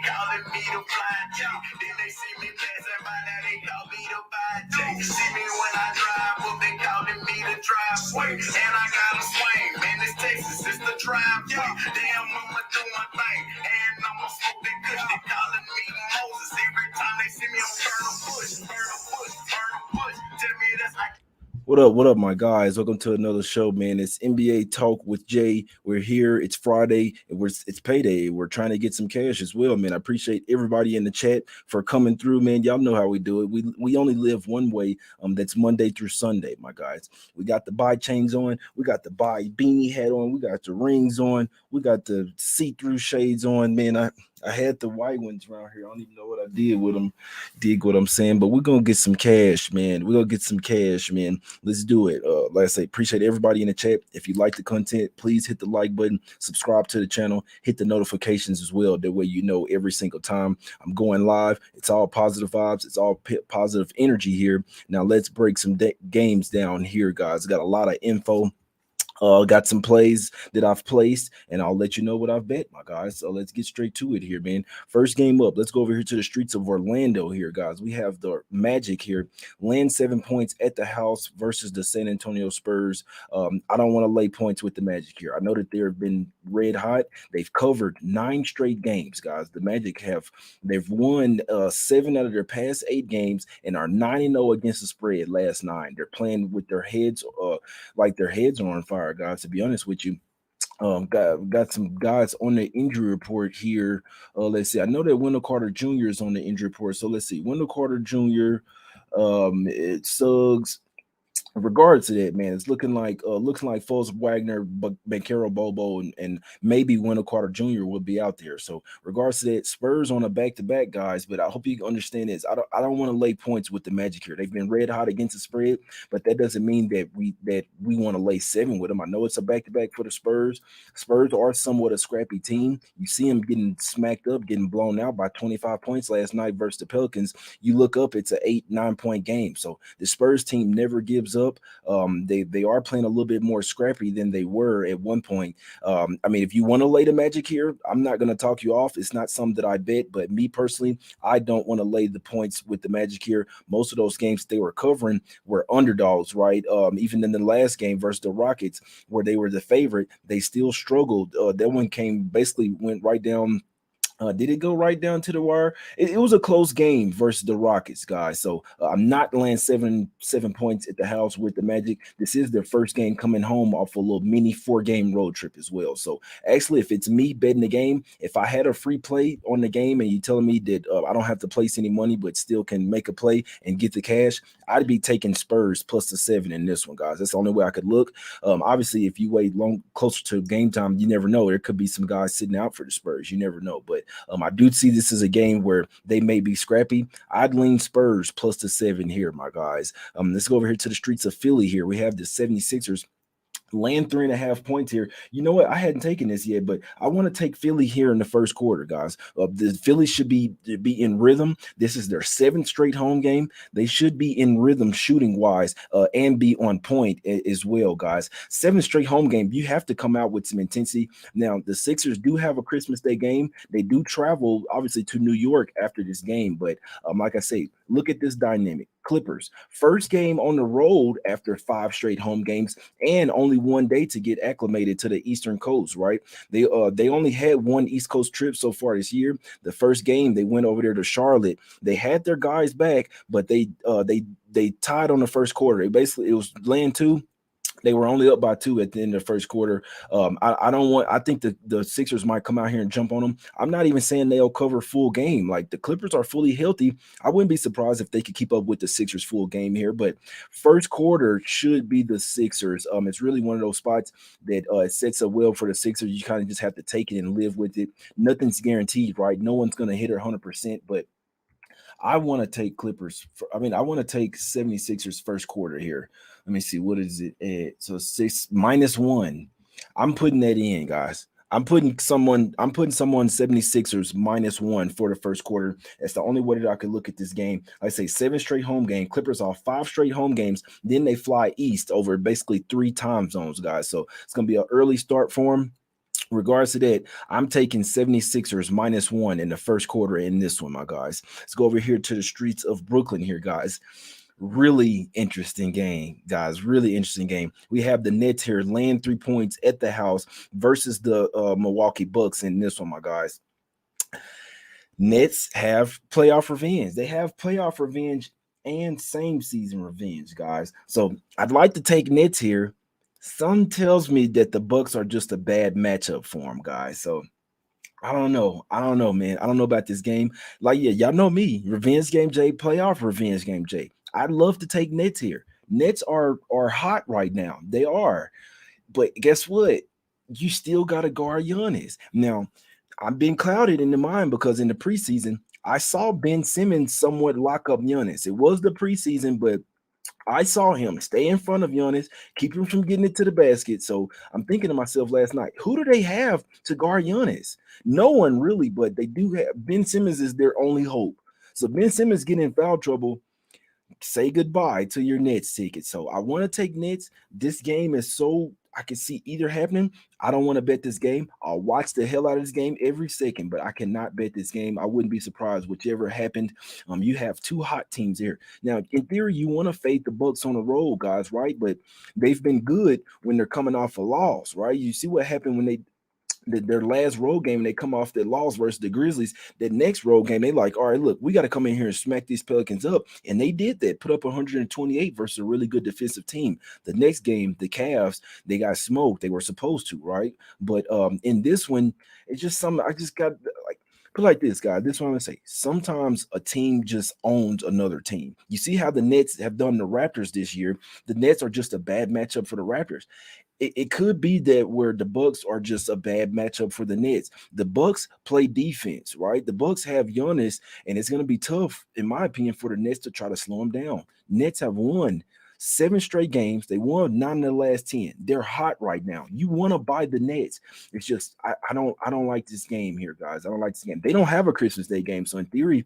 calling me the fly J. Then they see me passing by, now they call me the 5J. See me when I drive up, they calling me the driveway. And I got a swing, man, it's Texas, it's the driveway. Damn, I'ma do my thing, and I'ma smoke that kush. They calling me Moses every time they see me, I'm burn a bush, burn a bush, burn a bush. Tell me that's like. What up, my guys? Welcome to another show, man. It's NBA Talk with Jay. We're here. It's Friday, and it's payday. We're trying to get some cash as well, man. I appreciate everybody in the chat for coming through, man. Y'all know how we do it. We only live one way. That's Monday through Sunday, my guys. We got the buy chains on. We got the buy beanie hat on. We got the rings on. We got the see-through shades on, man. I had the white ones around here. I don't even know what I did with them. Dig what I'm saying? But we're gonna get some cash, man. We're gonna get some cash, man. Let's do it. Like I say, appreciate everybody in the chat. If you like the content, please hit the like button, subscribe to the channel, hit the notifications as well. That way you know every single time I'm going live. It's all positive vibes. It's all positive energy here. Now let's break some games down here, guys. Got a lot of info. Got some plays that I've placed, and I'll let you know what I've bet, my guys. So let's get straight to it here, man. First game up. Let's go over here to the streets of Orlando here, guys. We have the Magic here. Land 7 points at the house versus the San Antonio Spurs. I don't want to lay points with the Magic here. I know that they've been red hot. They've covered 9 straight games, guys. The Magic they've won 7 out of their past 8 games and are 9-0 against the spread last 9. They're playing with their heads like their heads are on fire, guys, to be honest with you. Got some guys on the injury report here. Let's see. I know that Wendell Carter Jr. is on the injury report. So let's see. Wendell Carter Jr., Suggs. In regards to that, man, it's looking like Foles Wagner, Bankero Bobo, and maybe Wendell Carter Jr. will be out there. So, regards to that, Spurs on a back-to-back, guys. But I hope you understand this. I don't want to lay points with the Magic here. They've been red hot against the spread, but that doesn't mean that we want to lay 7 with them. I know it's a back-to-back for the Spurs. Spurs are somewhat a scrappy team. You see them getting smacked up, getting blown out by 25 points last night versus the Pelicans. You look up, it's an 8-9 point game. So the Spurs team never gives up. They are playing a little bit more scrappy than they were at one point. I mean, if you want to lay the Magic here, I'm not going to talk you off. It's not something that I bet, but me personally, I don't want to lay the points with the Magic here. Most of those games they were covering were underdogs, right? Even in the last game versus the Rockets, where they were the favorite, they still struggled. That one went right down. Did it go right down to the wire? It was a close game versus the Rockets, guys. So I'm not laying 7 points at the house with the Magic. This is their first game coming home off a little mini 4-game road trip as well. So actually, if it's me betting the game, if I had a free play on the game and you telling me that I don't have to place any money but still can make a play and get the cash, I'd be taking Spurs plus the 7 in this one, guys. That's the only way I could look. Obviously, if you wait closer to game time, you never know. There could be some guys sitting out for the Spurs. You never know, but I do see this as a game where they may be scrappy. I'd lean Spurs plus the 7 here, my guys. Let's go over here to the streets of Philly here. We have the 76ers. Land 3.5 points here. You know what? I hadn't taken this yet, but I want to take Philly here in the first quarter, guys. The Philly should be in rhythm. This is their 7th straight home game. They should be in rhythm shooting wise and be on point as well, guys. 7 straight home game. You have to come out with some intensity. Now, the Sixers do have a Christmas Day game. They do travel, obviously, to New York after this game. But like I say, look at this dynamic. Clippers, first game on the road after 5 straight home games and only one day to get acclimated to the Eastern Coast, right? They only had one East Coast trip so far this year. The first game, they went over there to Charlotte. They had their guys back, but they tied on the first quarter. It was land 2. They were only up by 2 at the end of the first quarter. I think the Sixers might come out here and jump on them. I'm not even saying they'll cover full game. Like, the Clippers are fully healthy. I wouldn't be surprised if they could keep up with the Sixers full game here, but first quarter should be the Sixers. It's really one of those spots that it sets up well for the Sixers. You kind of just have to take it and live with it. Nothing's guaranteed, right? No one's going to hit it 100%, but I want to take I want to take 76ers first quarter here. Let me see. What is it at? So -1. I'm putting that in, guys. I'm putting someone 76ers -1 for the first quarter. That's the only way that I could look at this game. I say 7 straight home game. Clippers off 5 straight home games. Then they fly east over basically 3 time zones, guys. So it's going to be an early start for them. Regards to that, I'm taking 76ers -1 in the first quarter in this one, my guys. Let's go over here to the streets of Brooklyn here, guys. Really interesting game, guys. Really interesting game. We have the Nets here laying 3 points at the house versus the Milwaukee Bucks in this one, my guys. Nets have playoff revenge. They have playoff revenge and same season revenge, guys. So I'd like to take Nets here. Some tells me that the Bucks are just a bad matchup for them, guys. So I don't know. I don't know, man. I don't know about this game. Like, yeah, y'all know me. Revenge game J, playoff revenge game J. I'd love to take Nets here. Nets are hot right now. They are. But guess what? You still got to guard Giannis. Now, I've been clouded in the mind because in the preseason, I saw Ben Simmons somewhat lock up Giannis. It was the preseason, but I saw him stay in front of Giannis, keep him from getting it to the basket. So I'm thinking to myself last night, who do they have to guard Giannis? No one really, but they do have Ben Simmons is their only hope. So Ben Simmons getting in foul trouble, say goodbye to your Nets ticket. So I want to take Nets. This game is so I can see either happening. I don't want to bet this game. I'll watch the hell out of this game every second, but I cannot bet this game. I wouldn't be surprised whichever happened. You have two hot teams here. Now, in theory, you want to fade the Bucks on the road, guys, right? But they've been good when they're coming off a loss, right? You see what happened when their last road game, they come off that loss versus the Grizzlies. That next road game, they like, all right, look, we got to come in here and smack these Pelicans up. And they did that, put up 128 versus a really good defensive team. The next game, the Cavs, they got smoked. They were supposed to, right? But in this one, it's just something I just got like, put like this, guy. This is what I'm gonna say. Sometimes a team just owns another team. You see how the Nets have done the Raptors this year. The Nets are just a bad matchup for the Raptors. It could be that where the Bucks are just a bad matchup for the Nets. The Bucks play defense, right? The Bucks have Giannis, and it's going to be tough, in my opinion, for the Nets to try to slow them down. Nets have won 7 straight games. They won 9 of the last 10. They're hot right now. You want to buy the Nets. It's just I don't like this game here, guys. I don't like this game. They don't have a Christmas Day game, so in theory,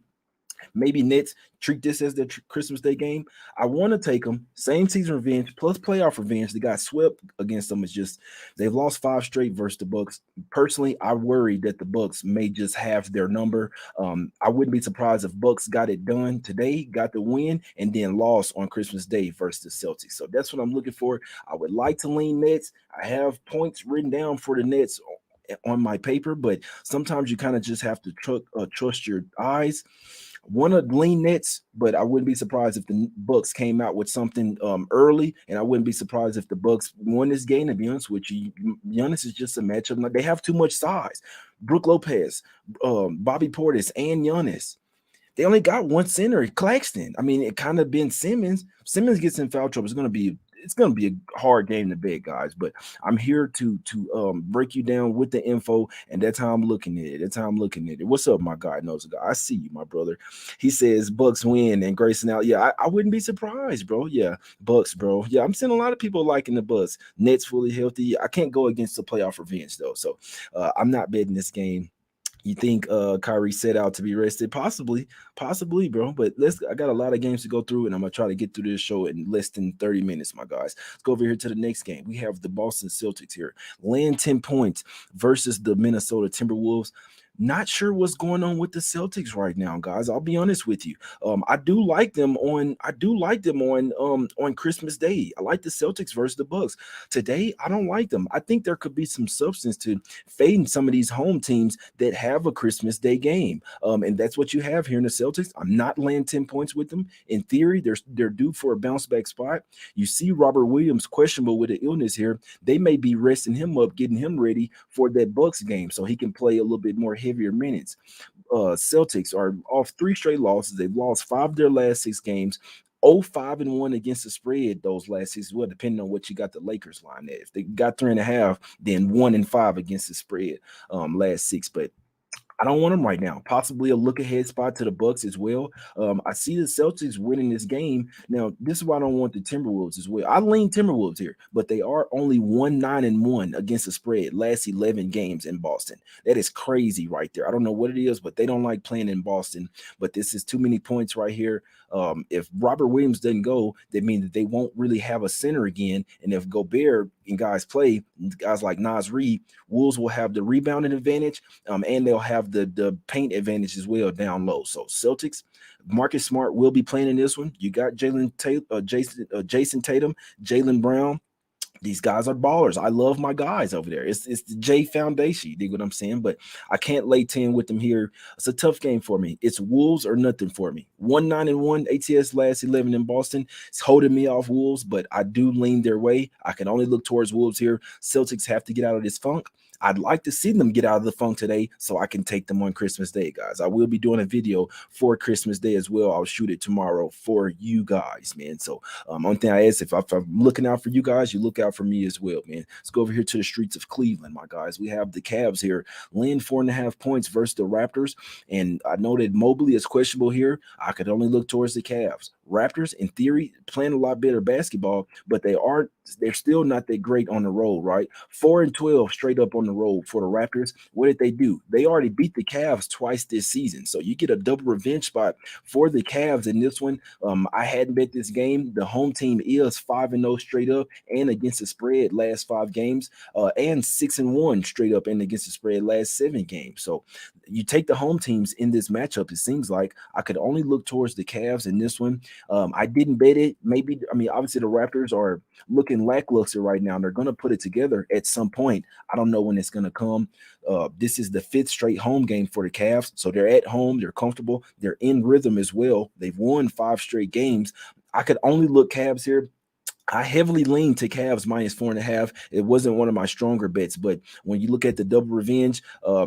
maybe Nets treat this as their Christmas Day game. I want to take them. Same season revenge plus playoff revenge. They got swept against them. It's just they've lost 5 straight versus the Bucks. Personally, I worry that the Bucks may just have their number. I wouldn't be surprised if Bucks got it done today, got the win, and then lost on Christmas Day versus the Celtics. So that's what I'm looking for. I would like to lean Nets. I have points written down for the Nets on my paper, but sometimes you kind of just have to trust your eyes. Want to lean Nets, but I wouldn't be surprised if the Bucks came out with something early, and I wouldn't be surprised if the Bucks won this game. To be honest with you, Giannis is just a matchup. Like, they have too much size. Brook Lopez, Bobby Portis, and Giannis. They only got one center, Claxton. I mean, it kind of been Simmons. Simmons gets in foul trouble. It's gonna be a hard game to bet, guys. But I'm here to break you down with the info, and that's how I'm looking at it. That's how I'm looking at it. What's up, my guy? Knows a guy. I see you, my brother. He says Bucks win and Grayson out. Yeah, I wouldn't be surprised, bro. Yeah, Bucks, bro. Yeah, I'm seeing a lot of people liking the Bucks. Nets fully healthy. I can't go against the playoff revenge though, so I'm not betting this game. You think Kyrie set out to be rested? Possibly, bro. But I got a lot of games to go through, and I'm gonna try to get through this show in less than 30 minutes, my guys. Let's go over here to the next game. We have the Boston Celtics here, laying 10 points versus the Minnesota Timberwolves. Not sure what's going on with the Celtics right now, guys. I'll be honest with you. I do like them on Christmas Day. I like the Celtics versus the Bucks. Today, I don't like them. I think there could be some substance to fading some of these home teams that have a Christmas Day game. And that's what you have here in the Celtics. I'm not laying 10 points with them. In theory, they're due for a bounce back spot. You see Robert Williams questionable with an illness here. They may be resting him up, getting him ready for that Bucks game so he can play a little bit more heavier minutes. Celtics are off 3 straight losses. They've lost 5 of their last 6 games. 0-5-1 against the spread those last 6. Well, depending on what you got the Lakers line at. If they got 3.5, then 1-5 against the spread last 6. But I don't want them right now. Possibly a look ahead spot to the Bucks as well. I see the Celtics winning this game. Now, this is why I don't want the Timberwolves as well. I lean Timberwolves here, but they are only 1-9-1 against the spread last 11 games in Boston. That is crazy right there. I don't know what it is, but they don't like playing in Boston. But this is too many points right here. If Robert Williams doesn't go, that means that they won't really have a center again. And if Gobert and guys play, guys like Nas Reed, Wolves will have the rebounding advantage, and they'll have the paint advantage as well down low. So Celtics, Marcus Smart will be playing in this one. You got Jason Tatum, Jaylen Brown. These guys are ballers. I love my guys over there. It's the J Foundation. You dig what I'm saying? But I can't lay 10 with them here. It's a tough game for me. It's Wolves or nothing for me. 1-9-1 ATS last 11 in Boston. It's holding me off Wolves, but I do lean their way. I can only look towards Wolves here. Celtics have to get out of this funk. I'd like to see them get out of the funk today so I can take them on Christmas Day, guys. I will be doing a video for Christmas Day as well. I'll shoot it tomorrow for you guys, man. So one thing I ask, if I'm looking out for you guys, you look out for me as well, man. Let's go over here to the streets of Cleveland, my guys. We have the Cavs here, laying 4.5 points versus the Raptors. And I know that Mobley is questionable here. I could only look towards the Cavs. Raptors, in theory, playing a lot better basketball, but they're still not that great on the road, right? 4-12 straight up on the road for the Raptors. What did they do? They already beat the Cavs twice this season. So you get a double revenge spot for the Cavs in this one. I hadn't bet this game. The home team is 5-0 straight up and against the spread last 5 games, and 6-1 straight up and against the spread last 7 games. So you take the home teams in this matchup. It seems like I could only look towards the Cavs in this one. I didn't bet it. Obviously the Raptors are looking lackluster right now. They're going to put it together at some point. I don't know when it's going to come. This is the 5th straight home game for the Cavs. So they're at home. They're comfortable. They're in rhythm as well. They've won 5 straight games. I could only look Cavs here. I heavily lean to Cavs minus 4.5. It wasn't one of my stronger bets, but when you look at the double revenge,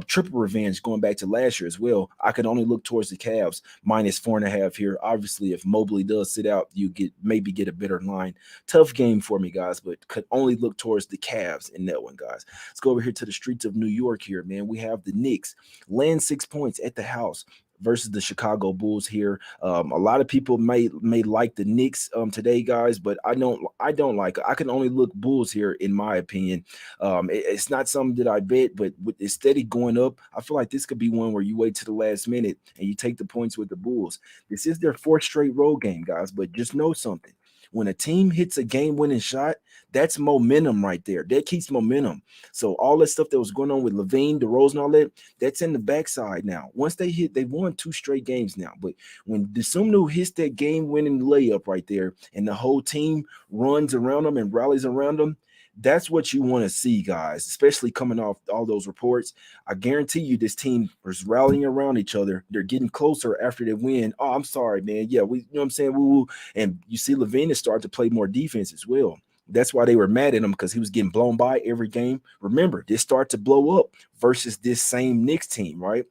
triple revenge going back to last year as well, I could only look towards the Cavs minus 4.5 here. Obviously, if Mobley does sit out, you maybe get a better line. Tough game for me, guys, but could only look towards the Cavs in that one, guys. Let's go over here to the streets of New York here, man. We have the Knicks laying 6 points at the house versus the Chicago Bulls here. A lot of people may like the Knicks today, guys, but I don't like it. I can only look Bulls here in my opinion. It's not something that I bet, but with it steady going up, I feel like this could be one where you wait to the last minute and you take the points with the Bulls. This is their 4th straight road game, guys, but just know something. When a team hits a game-winning shot, that's momentum right there. That keeps momentum. So all that stuff that was going on with Levine, DeRozan, all that, that's in the backside now. Once they hit, they've won 2 straight games now. But when Desumno hits that game-winning layup right there, and the whole team runs around them and rallies around them, that's what you want to see, guys, especially coming off all those reports. I guarantee you this team is rallying around each other. They're getting closer after they win. Oh, I'm sorry, man. Yeah, you know what I'm saying? Woo-woo. And you see Levine is starting to play more defense as well. That's why they were mad at him, because he was getting blown by every game. Remember, this started to blow up versus this same Knicks team, right?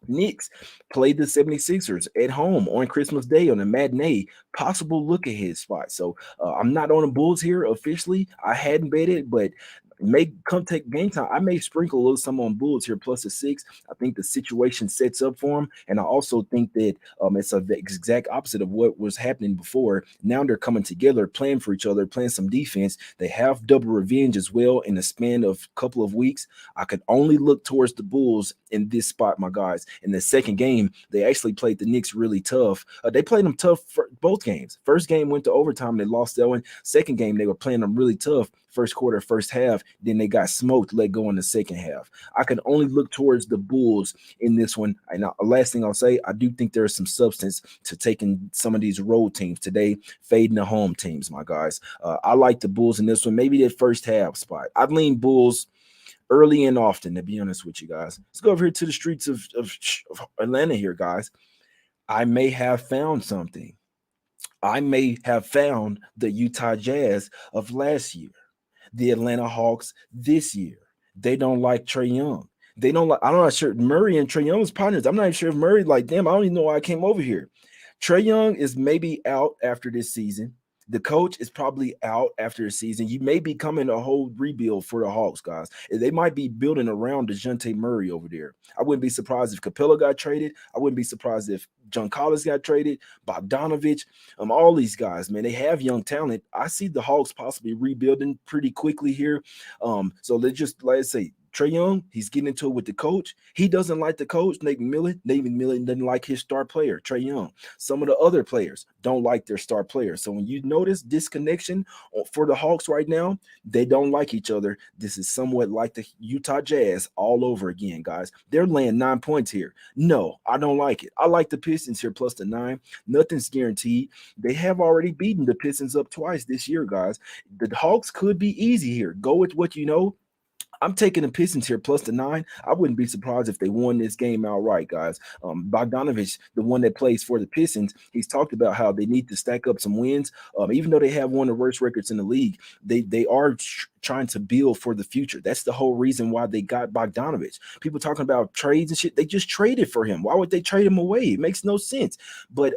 Knicks played the 76ers at home on Christmas Day on a matinee, possible look ahead spot. So I'm not on the Bulls here officially. I hadn't bet it, but may come take game time. I may sprinkle a little some on Bulls here plus a 6. I think the situation sets up for them, and I also think that it's the exact opposite of what was happening before. Now they're coming together, playing for each other, playing some defense. They have double revenge as well in the span of a couple of weeks. I could only look towards the Bulls in this spot, my guys. In the second game, they actually played the Knicks really tough. They played them tough for both games. First game went to overtime. They lost that one. Second game, they were playing them really tough. First quarter, first half. Then they got smoked, let go in the second half. I can only look towards the Bulls in this one. And last thing I'll say, I do think there's some substance to taking some of these road teams today, fading the home teams, my guys. I like the Bulls in this one. Maybe that first half spot. I'd lean Bulls early and often, to be honest with you guys. Let's go over here to the streets of Atlanta here, guys. I may have found something. I may have found the Utah Jazz of last year, the Atlanta Hawks this year. They don't like Trae Young. They don't like, I'm not sure. Murray and Trae Young's partners. I'm not even sure if Murray, like, damn, I don't even know why I came over here. Trae Young is maybe out after this season. The coach is probably out after the season. You may be coming a whole rebuild for the Hawks, guys. They might be building around DeJounte Murray over there. I wouldn't be surprised if Capella got traded. I wouldn't be surprised if John Collins got traded, Bogdanovich, all these guys, man, they have young talent. I see the Hawks possibly rebuilding pretty quickly here. So let's just, like I say, Trae Young, he's getting into it with the coach. He doesn't like the coach, Nate McMillan. Nate McMillan doesn't like his star player, Trae Young. Some of the other players don't like their star players. So when you notice disconnection for the Hawks right now, they don't like each other. This is somewhat like the Utah Jazz all over again, guys. They're laying 9 points here. No, I don't like it. I like the Pistons here plus the 9. Nothing's guaranteed. They have already beaten the Pistons up twice this year, guys. The Hawks could be easy here. Go with what you know. I'm taking the Pistons here plus the 9. I wouldn't be surprised if they won this game outright, guys. Bogdanovich, the one that plays for the Pistons, he's talked about how they need to stack up some wins. Even though they have one of the worst records in the league, they are trying to build for the future. That's the whole reason why they got Bogdanovich. People talking about trades and shit. They just traded for him. Why would they trade him away? It makes no sense. But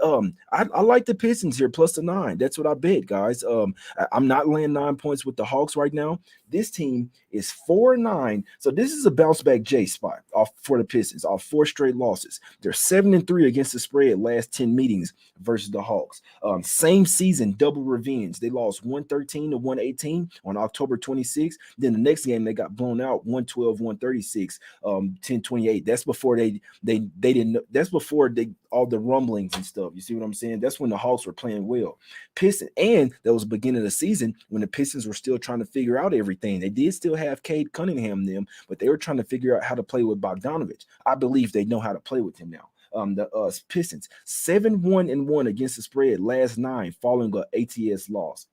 I like the Pistons here plus the 9. That's what I bet, guys. I'm not laying 9 points with the Hawks right now. This team is 4-9. So this is a bounce back J spot off for the Pistons off 4 straight losses. They're 7-3 against the spread last 10 meetings versus the Hawks. Same season, double revenge. They lost 113 to 118 on October 26th. Then the next game they got blown out 112-136, 10-28. That's before they didn't. That's before they all the rumblings and stuff. You see what I'm saying? That's when the Hawks were playing well. Pistons, and that was the beginning of the season when the Pistons were still trying to figure out everything. They did still have Cade Cunningham them, but they were trying to figure out how to play with Bogdanovich. I believe they know how to play with him now. The Pistons 7-1-1 against the spread last 9 following an ATS loss.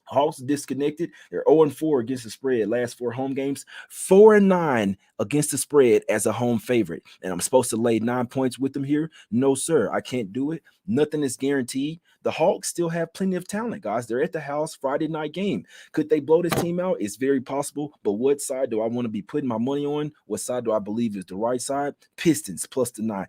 Hawks disconnected. They're 0-4 against the spread last 4 home games, 4-9 against the spread as a home favorite. And I'm supposed to lay 9 points with them here? No, sir. I can't do it. Nothing is guaranteed. The Hawks still have plenty of talent, guys. They're at the house Friday night game. Could they blow this team out? It's very possible. But what side do I want to be putting my money on? What side do I believe is the right side? Pistons plus the 9.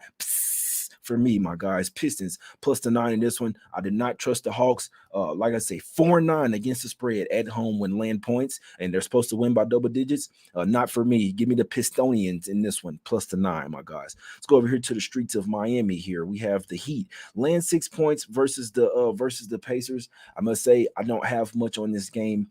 For me, my guys, Pistons plus the 9 in this one. I did not trust the Hawks. Like I say, 4-9 against the spread at home when land points, and they're supposed to win by double digits. Not for me. Give me the Pistonians in this one, plus the 9, my guys. Let's go over here to the streets of Miami. Here we have the Heat land 6 points versus the Pacers. I must say I don't have much on this game.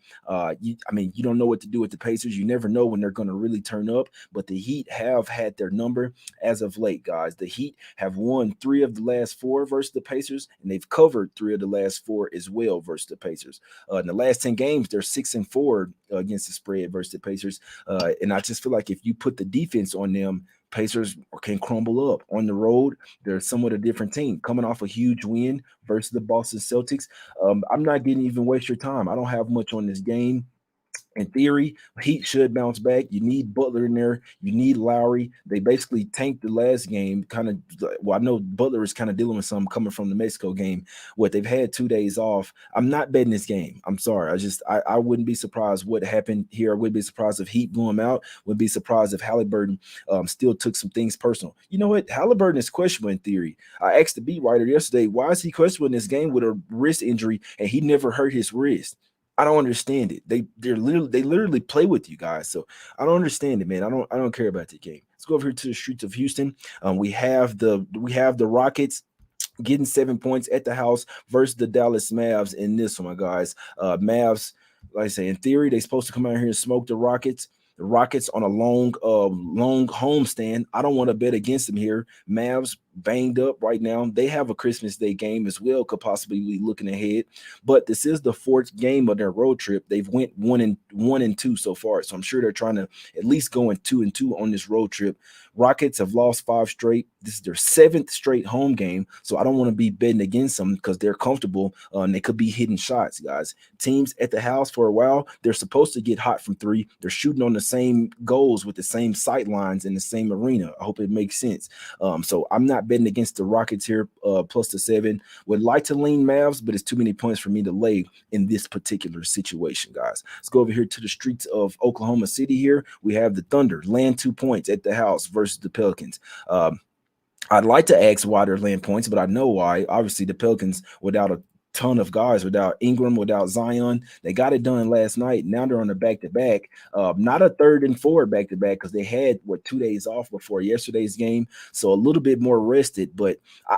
You don't know what to do with the Pacers. You never know when they're going to really turn up. But the Heat have had their number as of late, guys. The Heat have won 3 of the last 4 versus the Pacers, and they've covered 3 of the last 4 as well versus the Pacers. In the last 10 games, they're 6-4 against the spread versus the Pacers. And I just feel like if you put the defense on them, Pacers can crumble up on the road. They're somewhat a different team coming off a huge win versus the Boston Celtics. I'm not getting even waste your time. I don't have much on this game. In theory, Heat should bounce back. You need Butler in there. You need Lowry. They basically tanked the last game. I know Butler is kind of dealing with something coming from the Mexico game. They've had 2 days off. I'm not betting this game. I'm sorry. I wouldn't be surprised what happened here. I wouldn't be surprised if Heat blew him out. Wouldn't be surprised if Halliburton still took some things personal. You know what? Halliburton is questionable in theory. I asked the beat writer yesterday, why is he questionable in this game with a wrist injury and he never hurt his wrist? I don't understand it. They literally play with you guys. So I don't understand it, man. I don't care about the game. Let's go over here to the streets of Houston. We have the Rockets getting 7 points at the house versus the Dallas Mavs in this one, my guys. Mavs, like I say, in theory, they're supposed to come out here and smoke the Rockets. The Rockets on a long homestand. I don't want to bet against them here. Mavs banged up right now. They have a Christmas Day game as well, could possibly be looking ahead. But this is the 4th game of their road trip. They've went 1-2 so far. So I'm sure they're trying to at least go in 2-2 on this road trip. Rockets have lost 5 straight. This is their 7th straight home game. So I don't want to be betting against them because they're comfortable. They could be hitting shots, guys. Teams at the house for a while, they're supposed to get hot from 3. They're shooting on the same goals with the same sight lines in the same arena. I hope it makes sense. So I'm not betting against the Rockets here, plus the 7. Would like to lean Mavs, but it's too many points for me to lay in this particular situation, guys. Let's go over here to the streets of Oklahoma City here. We have the Thunder land 2 points at the house versus the Pelicans. I'd like to ask why they're laying points, but I know why. Obviously, the Pelicans, without a ton of guys without Ingram, without Zion. They got it done last night. Now they're on the back to back. Not a third and four back to back because they had 2 days off before yesterday's game, so a little bit more rested. But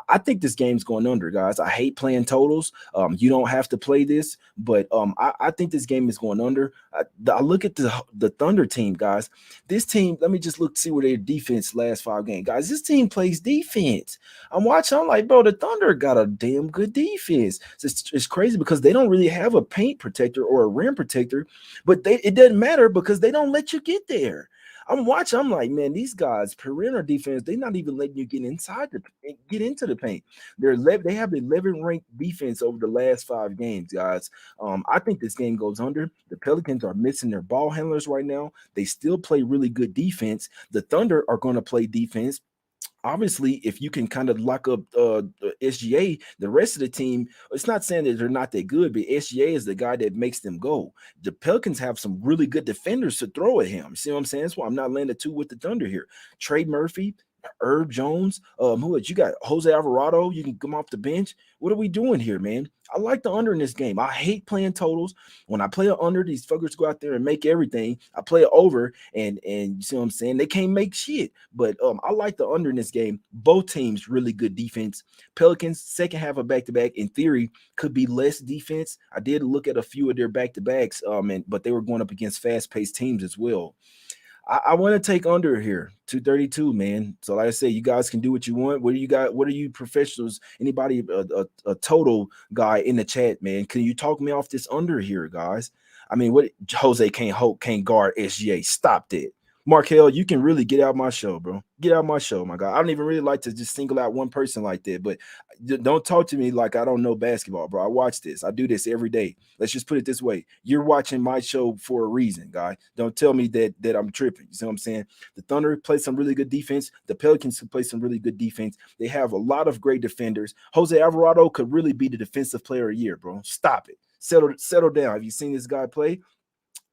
I think this game's going under, guys. I hate playing totals. You don't have to play this, but I think this game is going under. I look at the Thunder team, guys. This team, let me just look see where their defense last 5 games, guys. This team plays defense. I'm watching. I'm like, bro, the Thunder got a damn good defense. It's crazy because they don't really have a paint protector or a rim protector, but it doesn't matter because they don't let you get there. I'm watching. I'm like, man, these guys perimeter defense. They're not even letting you get into the paint. They have the 11 ranked defense over the last 5 games, guys. I think this game goes under. The Pelicans are missing their ball handlers right now. They still play really good defense. The Thunder are going to play defense. Obviously, if you can kind of lock up SGA, the rest of the team, it's not saying that they're not that good, but SGA is the guy that makes them go. The Pelicans have some really good defenders to throw at him. See what I'm saying? That's why I'm not landing two with the Thunder here. Trey Murphy, Herb Jones, who else? You got Jose Alvarado. You can come off the bench. What are we doing here, man? I like the under in this game. I hate playing totals. When I play an under, these fuckers go out there and make everything. I play it over, and you see what I'm saying? They can't make shit. But I like the under in this game. Both teams really good defense. Pelicans second half of back to back in theory could be less defense. I did look at a few of their back to backs, but they were going up against fast paced teams as well. I want to take under here, 232, man. So like I said, you guys can do what you want. What do you got? What are you professionals? Anybody a total guy in the chat, man? Can you talk me off this under here, guys? I mean, what Jose can't guard SGA. Stop that. Markel, you can really get out my show, bro. Get out my show, my guy. I don't even really like to just single out one person like that, but don't talk to me like I don't know basketball, bro. I watch this. I do this every day. Let's just put it this way. You're watching my show for a reason, guy. Don't tell me that I'm tripping. You see what I'm saying? The Thunder play some really good defense. The Pelicans play some really good defense. They have a lot of great defenders. Jose Alvarado could really be the defensive player of the year, bro. Stop it. Settle down. Have you seen this guy play?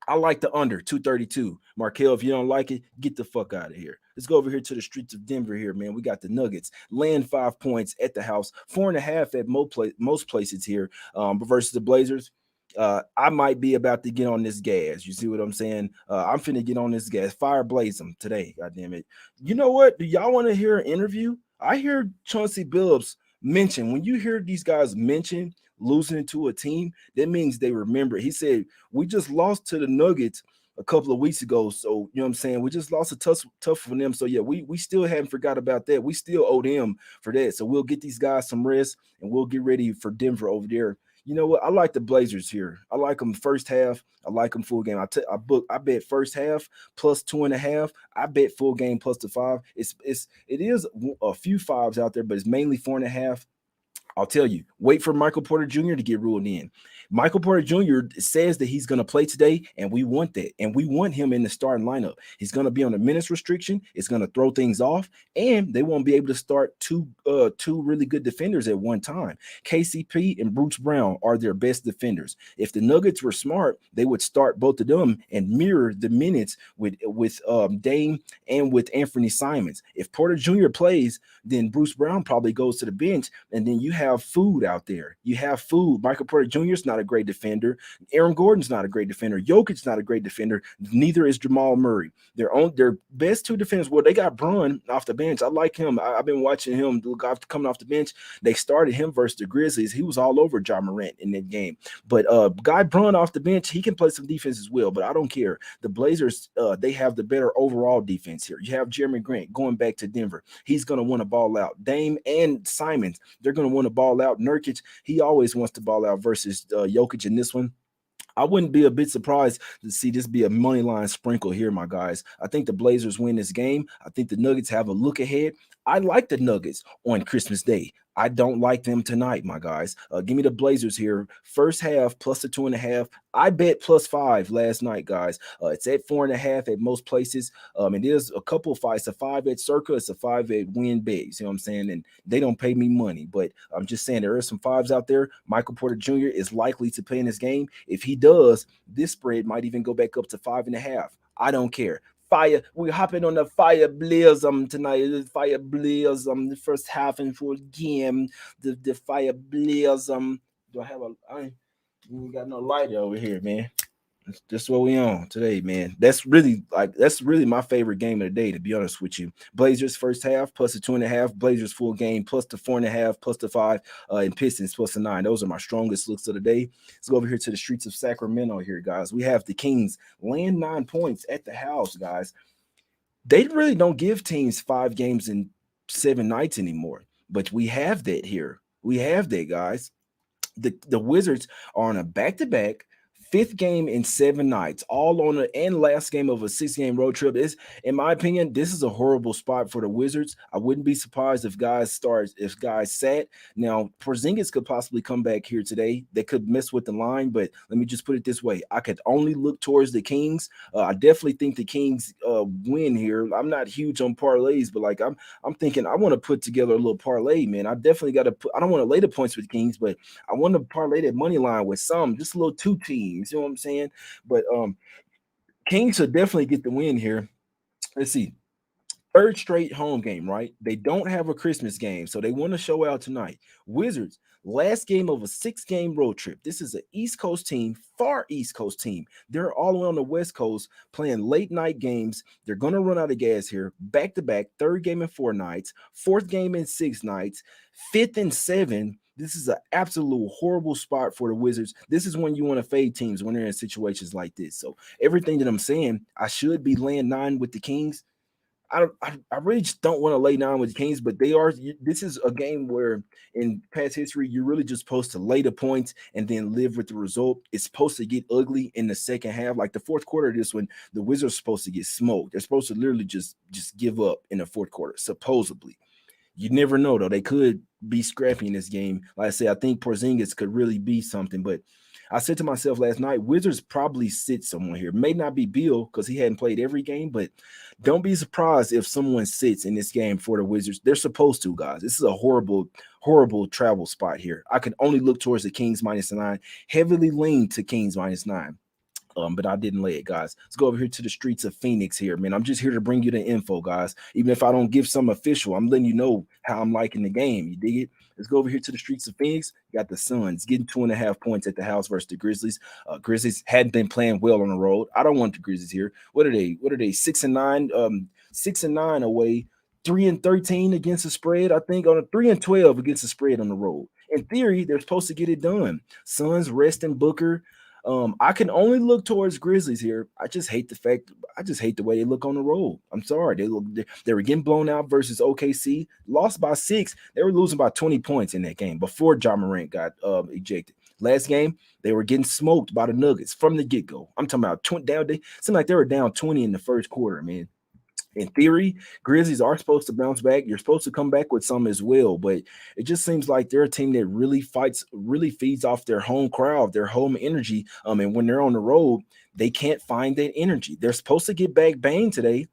I like the under 232. Markel, if you don't like it, get the fuck out of here. Let's go over here to the streets of Denver here, man. We got the Nuggets laying 5 points at the house, 4.5 at most places here, versus the Blazers. I might be about to get on this gas. You see what I'm saying? I'm finna get on this gas. Fire blaze them today. God damn it. You know what? Do y'all want to hear an interview? I hear Chauncey Billups mention, when you hear these guys mention losing to a team, that means they remember. He said, we just lost to the Nuggets a couple of weeks ago. So, you know what I'm saying? We just lost a tough for them. So, yeah, we still haven't forgot about that. We still owe them for that. So we'll get these guys some rest and we'll get ready for Denver over there. You know what? I like the Blazers here. I like them first half. I like them full game. I bet first half plus 2.5. I bet full game plus the 5. It is a few fives out there, but it's mainly 4.5. I'll tell you, wait for Michael Porter Jr. to get ruled in. Michael Porter Jr. says that he's going to play today, and we want that. And we want him in the starting lineup. He's going to be on a minutes restriction. It's going to throw things off, and they won't be able to start two really good defenders at one time. KCP and Bruce Brown are their best defenders. If the Nuggets were smart, they would start both of them and mirror the minutes with Dame and with Anthony Simons. If Porter Jr. plays, then Bruce Brown probably goes to the bench, and then you have food out there. You have food. Michael Porter Jr. is not a great defender. Aaron Gordon's not a great defender. Jokic's not a great defender. Neither is Jamal Murray. Their best 2 defenders. Well, they got Brun off the bench. I like him. I've been watching him coming off the bench. They started him versus the Grizzlies. He was all over Ja Morant in that game. But Guy Brun off the bench, he can play some defense as well. But I don't care. The Blazers, they have the better overall defense here. You have Jeremy Grant going back to Denver. He's going to want to ball out. Dame and Simons, they're going to want to ball out. Nurkic, he always wants to ball out versus Jokic in this one. I wouldn't be a bit surprised to see this be a money line sprinkle here, my guys. I think the Blazers win this game. I think the Nuggets have a look ahead. I like the Nuggets on Christmas Day. I don't like them tonight, my guys. Give me the Blazers here. First half plus the 2.5. I bet plus 5 last night, guys. It's at 4.5 at most places. It is a couple of fights. A 5 at Circa. It's a 5 at Win Big. You know what I'm saying? And they don't pay me money, but I'm just saying there are some 5s out there. Michael Porter Jr. is likely to play in this game. If he does, this spread might even go back up to 5.5. I don't care. Fire, we're hopping on the fire blism tonight. The fire blism, the first half and full game. The fire blism. Do I have a? I ain't got no light over here, man. That's what we on today, man. That's really my favorite game of the day, to be honest with you. Blazers first half plus the 2.5, Blazers full game plus the 4.5, plus the 5, and Pistons plus the 9. Those are my strongest looks of the day. Let's go over here to the streets of Sacramento here, guys. We have the Kings laying 9 points at the house, guys. They really don't give teams 5 games in 7 nights anymore, but we have that here. We have that, guys. The Wizards are on a back-to-back fifth game in 7 nights, all on the and last game of a 6 game road trip. Is, in my opinion, this is a horrible spot for the Wizards. I wouldn't be surprised if guys sat. Now, Porzingis could possibly come back here today. They could mess with the line, but let me just put it this way: I could only look towards the Kings. I definitely think the Kings win here. I'm not huge on parlays, but like I'm thinking I want to put together a little parlay, man. I definitely got to put. I don't want to lay the points with Kings, but I want to parlay that money line with just a little two teams. You know what I'm saying? But Kings should definitely get the win here. Let's see. Third straight home game, right? They don't have a Christmas game, so they want to show out tonight. Wizards, last game of a 6 game road trip. This is an East Coast team, far East Coast team. They're all the way on the West Coast playing late night games. They're going to run out of gas here. Back to back, third game in 4 nights, fourth game in 6 nights, fifth and 7. This is an absolute horrible spot for the Wizards. This is when you want to fade teams when they're in situations like this. So everything that I'm saying, I should be laying 9 with the Kings. I really just don't want to lay down with the Kings, but they are. This is a game where, in past history, you're really just supposed to lay the points and then live with the result. It's supposed to get ugly in the second half, like the fourth quarter of this one. The Wizards are supposed to get smoked. They're supposed to literally just give up in the fourth quarter, supposedly. You never know though. They could be scrappy in this game. Like I said, I think Porzingis could really be something. But I said to myself last night, Wizards probably sit someone here. May not be Beal because he hadn't played every game, but don't be surprised if someone sits in this game for the Wizards. They're supposed to, guys. This is a horrible, horrible travel spot here. I can only look towards the Kings -9. Heavily lean to Kings -9. But I didn't lay it, guys. Let's go over here to the streets of Phoenix here, man. I'm just here to bring you the info, guys. Even if I don't give some official, I'm letting you know how I'm liking the game. You dig it? Let's go over here to the streets of Phoenix. You got the Suns getting 2.5 points at the house versus the Grizzlies. Grizzlies hadn't been playing well on the road. I don't want the Grizzlies here. What are they? 6-9. 6-9 away. 3-13 against the spread. I think on a 3-12 against the spread on the road. In theory, they're supposed to get it done. Suns resting Booker. I can only look towards Grizzlies here. I just hate the way they look on the road. I'm sorry. They were getting blown out versus OKC, lost by 6. They were losing by 20 points in that game before Ja Morant got ejected. Last game, they were getting smoked by the Nuggets from the get-go. I'm talking about 20 down. They seemed like they were down 20 in the first quarter, man. In theory, Grizzlies are supposed to bounce back. You're supposed to come back with some as well, but it just seems like they're a team that really feeds off their home crowd, their home energy. And when they're on the road, they can't find that energy. They're supposed to get back Bane today.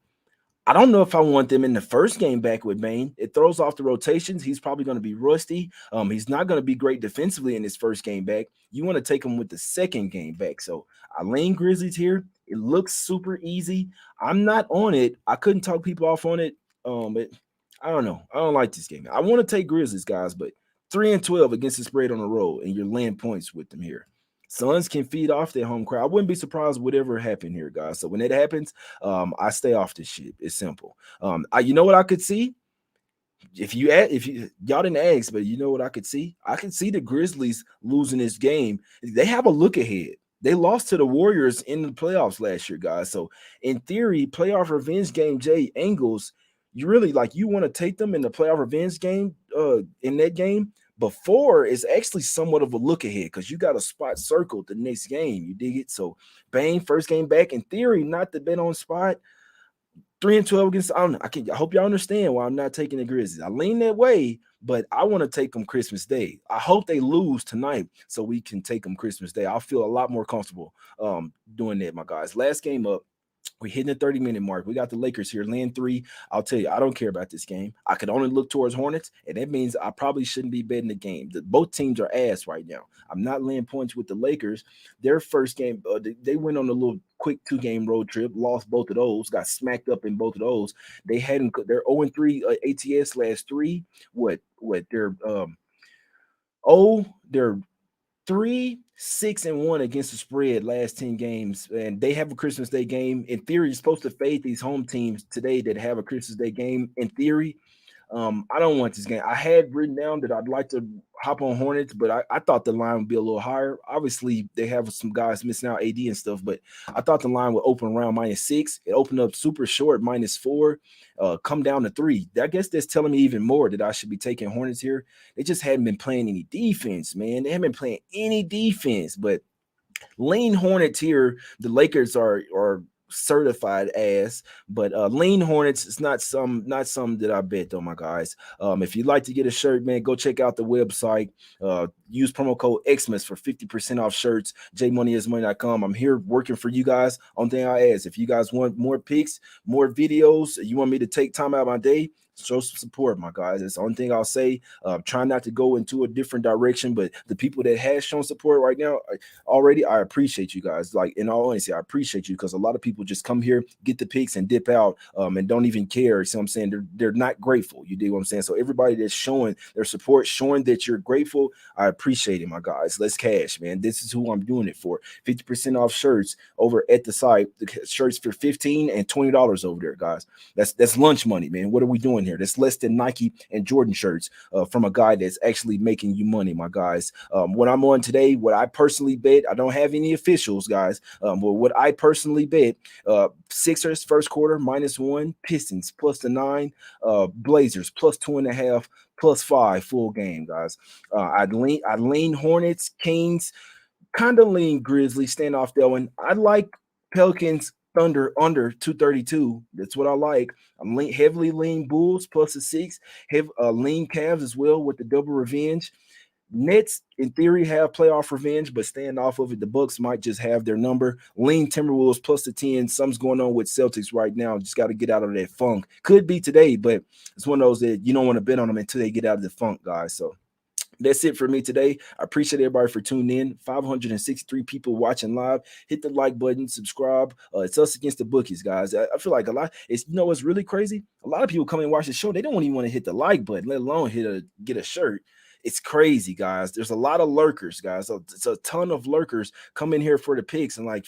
I don't know if I want them in the first game back with Bane. It throws off the rotations. He's probably going to be rusty. He's not going to be great defensively in his first game back. You want to take him with the second game back. So I lean Grizzlies here. It looks super easy. I'm not on it. I couldn't talk people off on it. But I don't know. I don't like this game. I want to take Grizzlies, guys, but 3-12 against the spread on the road, and you're laying points with them here. Suns can feed off their home crowd. I wouldn't be surprised whatever happened here, guys. So when that happens, I stay off this shit. It's simple. You know what I could see? If y'all didn't ask, but you know what I could see? I could see the Grizzlies losing this game. They have a look ahead. They lost to the Warriors in the playoffs last year, guys. So in theory, playoff revenge game, Jay Angles, you really you want to take them in the playoff revenge game, in that game. Before is actually somewhat of a look ahead because you got a spot circled the next game. You dig it? So Bane, first game back, in theory, not the bet on spot. 3-12 against. I hope y'all understand why I'm not taking the Grizzlies. I lean that way, but I want to take them Christmas Day. I hope they lose tonight so we can take them Christmas Day. I'll feel a lot more comfortable doing that, my guys. Last game up. We're hitting the 30-minute mark. We got the Lakers here, laying 3. I'll tell you, I don't care about this game. I can only look towards Hornets, and that means I probably shouldn't be betting the game. Both teams are ass right now. I'm not laying points with the Lakers. Their first game, they went on a little quick 2-game road trip, lost both of those, got smacked up in both of those. They're 0-3 ATS last 3. They're 3-6-1 against the spread last 10 games, and they have a Christmas Day game. In theory, you're supposed to fade these home teams today that have a Christmas Day game. In theory, I don't want this game. I had written down that I'd like to hop on Hornets, but I thought the line would be a little higher. Obviously, they have some guys missing out, AD and stuff, but I thought the line would open around -6. It opened up super short, -4, come down to 3. I guess that's telling me even more that I should be taking Hornets here. They just hadn't been playing any defense, man. They haven't been playing any defense, but lean Hornets here. The Lakers are certified ass, but lean Hornets is not some that I bet though, my guys. If you'd like to get a shirt, man, go check out the website. Use promo code Xmas for 50% off shirts. jmoneyismoney.com. I'm here working for you guys. Only thing I ask, if you guys want more pics, more videos, you want me to take time out of my day, show some support, my guys. That's the only thing I'll say. Try not to go into a different direction, but the people that has shown support right now already, I appreciate you guys. Like, in all honesty, I appreciate you, because a lot of people just come here, get the picks, and dip out, and don't even care. See what I'm saying? They're not grateful. You dig what I'm saying? So everybody that's showing their support, showing that you're grateful, I appreciate it, my guys. Let's cash, man. This is who I'm doing it for. 50% off shirts over at the site. The shirts for $15 and $20 over there, guys. That's lunch money, man. What are we doing here? That's less than Nike and Jordan shirts from a guy that's actually making you money, my guys. What I'm on today, what I personally bet, I don't have any officials, guys, but what I personally bet, Sixers first quarter -1, Pistons +9, Blazers +2.5, +5 full game, guys. I'd lean Hornets, Kings, kind of lean Grizzlies, stand off that one. I like Pelicans Thunder under 232. That's what I like. I'm heavily lean Bulls +6, lean Cavs as well with the double revenge. Nets, in theory, have playoff revenge, but staying off of it. The Bucks might just have their number. Lean Timberwolves +10. Something's going on with Celtics right now. Just got to get out of that funk. Could be today, but it's one of those that you don't want to bet on them until they get out of the funk, guys. So that's it for me today. I appreciate everybody for tuning in. 563 people watching live. Hit the like button, subscribe. It's Us Against the Bookies, guys. I feel like a lot. What's really crazy? A lot of people come and watch the show. They don't even want to hit the like button, let alone get a shirt. It's crazy, guys. There's a lot of lurkers, guys. So it's a ton of lurkers come in here for the picks and like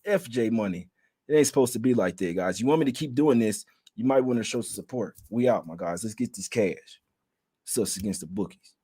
FJ money. It ain't supposed to be like that, guys. You want me to keep doing this? You might want to show some support. We out, my guys. Let's get this cash. It's Us Against the Bookies.